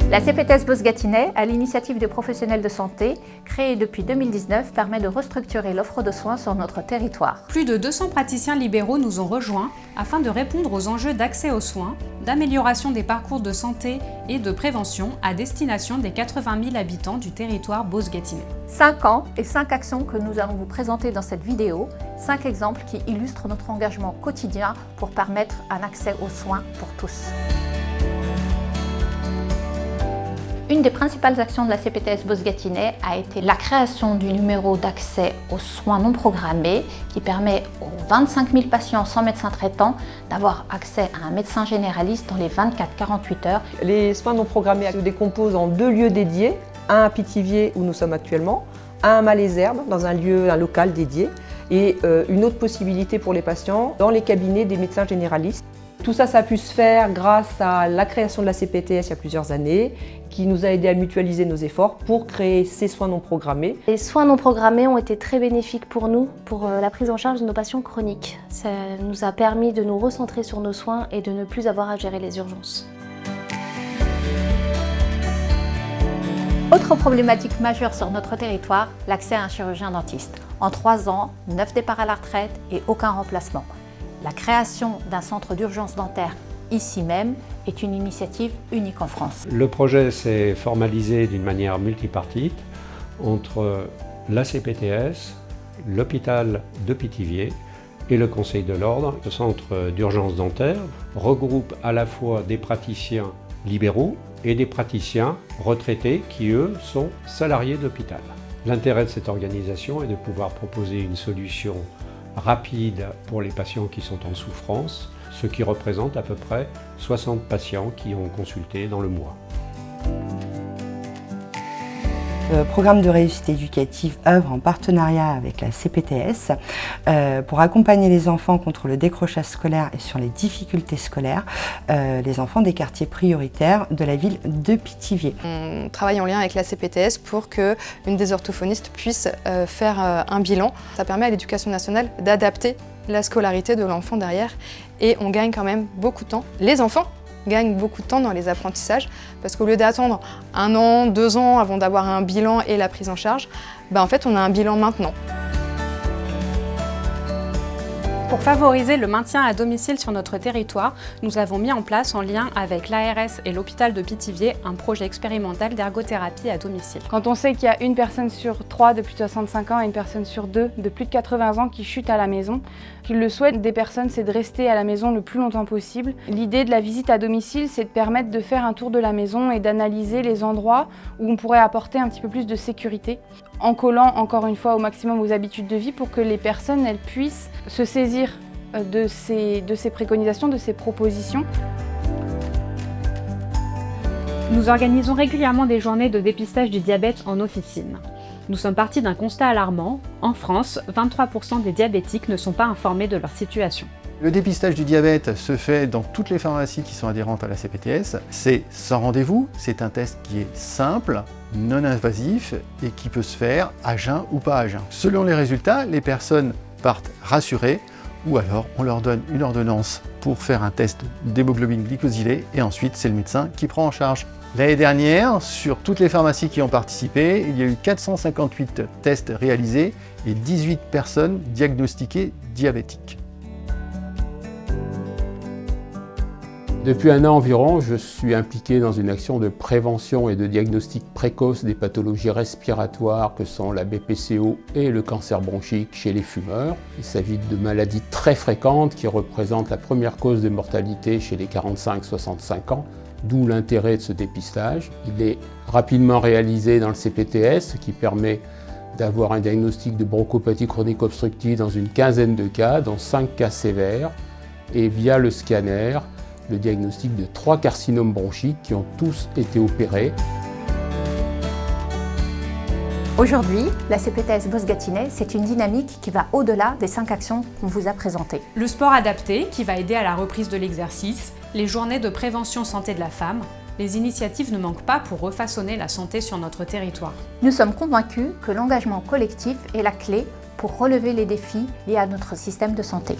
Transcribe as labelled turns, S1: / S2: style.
S1: La CPTS Beauce-Gâtinais, à l'initiative des professionnels de santé, créée depuis 2019, permet de restructurer l'offre de soins sur notre territoire.
S2: Plus de 200 praticiens libéraux nous ont rejoints afin de répondre aux enjeux d'accès aux soins, d'amélioration des parcours de santé et de prévention à destination des 80 000 habitants du territoire Beauce-Gâtinais.
S1: 5 ans et 5 actions que nous allons vous présenter dans cette vidéo, 5 exemples qui illustrent notre engagement quotidien pour permettre un accès aux soins pour tous. Une des principales actions de la CPTS Beauce-Gâtinais a été la création du numéro d'accès aux soins non programmés qui permet aux 25 000 patients sans médecin traitant d'avoir accès à un médecin généraliste dans les 24-48 heures.
S3: Les soins non programmés se décomposent en 2 lieux dédiés, un à Pithiviers où nous sommes actuellement, un à Malesherbes dans un local dédié et une autre possibilité pour les patients dans les cabinets des médecins généralistes. Tout ça, ça a pu se faire grâce à la création de la CPTS il y a plusieurs années, qui nous a aidé à mutualiser nos efforts pour créer ces soins non programmés.
S4: Les soins non programmés ont été très bénéfiques pour nous, pour la prise en charge de nos patients chroniques. Ça nous a permis de nous recentrer sur nos soins et de ne plus avoir à gérer les urgences.
S1: Autre problématique majeure sur notre territoire, l'accès à un chirurgien dentiste. En 3 ans, 9 départs à la retraite et aucun remplacement. La création d'un centre d'urgence dentaire ici même est une initiative unique en France.
S5: Le projet s'est formalisé d'une manière multipartite entre la CPTS, l'hôpital de Pithiviers et le Conseil de l'Ordre. Ce centre d'urgence dentaire regroupe à la fois des praticiens libéraux et des praticiens retraités qui, eux, sont salariés de l'hôpital. L'intérêt de cette organisation est de pouvoir proposer une solution rapide pour les patients qui sont en souffrance, ce qui représente à peu près 60 patients qui ont consulté dans le mois.
S6: Le programme de réussite éducative œuvre en partenariat avec la CPTS pour accompagner les enfants contre le décrochage scolaire et sur les difficultés scolaires, les enfants des quartiers prioritaires de la ville de Pithiviers.
S7: On travaille en lien avec la CPTS pour qu'une des orthophonistes puisse faire un bilan. Ça permet à l'éducation nationale d'adapter la scolarité de l'enfant derrière et on gagne quand même beaucoup de temps. Les enfants gagnent beaucoup de temps dans les apprentissages parce qu'au lieu d'attendre 1 an, 2 ans avant d'avoir un bilan et la prise en charge, en fait on a un bilan maintenant.
S2: Pour favoriser le maintien à domicile sur notre territoire, nous avons mis en place, en lien avec l'ARS et l'hôpital de Pithiviers, un projet expérimental d'ergothérapie à domicile.
S8: Quand on sait qu'il y a une personne sur 3 de plus de 65 ans et une personne sur 2 de plus de 80 ans qui chute à la maison, qu'il le souhaite des personnes, c'est de rester à la maison le plus longtemps possible. L'idée de la visite à domicile, c'est de permettre de faire un tour de la maison et d'analyser les endroits où on pourrait apporter un petit peu plus de sécurité, en collant encore une fois au maximum aux habitudes de vie pour que les personnes elles puissent se saisir de ces préconisations, de ces propositions.
S9: Nous organisons régulièrement des journées de dépistage du diabète en officine. Nous sommes partis d'un constat alarmant. En France, 23% des diabétiques ne sont pas informés de leur situation.
S10: Le dépistage du diabète se fait dans toutes les pharmacies qui sont adhérentes à la CPTS. C'est sans rendez-vous, c'est un test qui est simple, non invasif et qui peut se faire à jeun ou pas à jeun. Selon les résultats, les personnes partent rassurées ou alors on leur donne une ordonnance pour faire un test d'hémoglobine glycosylée et ensuite c'est le médecin qui prend en charge. L'année dernière, sur toutes les pharmacies qui ont participé, il y a eu 458 tests réalisés et 18 personnes diagnostiquées diabétiques.
S11: Depuis 1 an environ, je suis impliqué dans une action de prévention et de diagnostic précoce des pathologies respiratoires que sont la BPCO et le cancer bronchique chez les fumeurs. Il s'agit de maladies très fréquentes qui représentent la première cause de mortalité chez les 45-65 ans, d'où l'intérêt de ce dépistage. Il est rapidement réalisé dans le CPTS, ce qui permet d'avoir un diagnostic de bronchopathie chronique obstructive dans une quinzaine de cas, dont 5 cas sévères, et via le scanner, le diagnostic de 3 carcinomes bronchiques qui ont tous été opérés.
S1: Aujourd'hui, la CPTS Beauce-Gâtinais, c'est une dynamique qui va au-delà des 5 actions qu'on vous a présentées.
S2: Le sport adapté qui va aider à la reprise de l'exercice, les journées de prévention santé de la femme, les initiatives ne manquent pas pour refaçonner la santé sur notre territoire.
S1: Nous sommes convaincus que l'engagement collectif est la clé pour relever les défis liés à notre système de santé.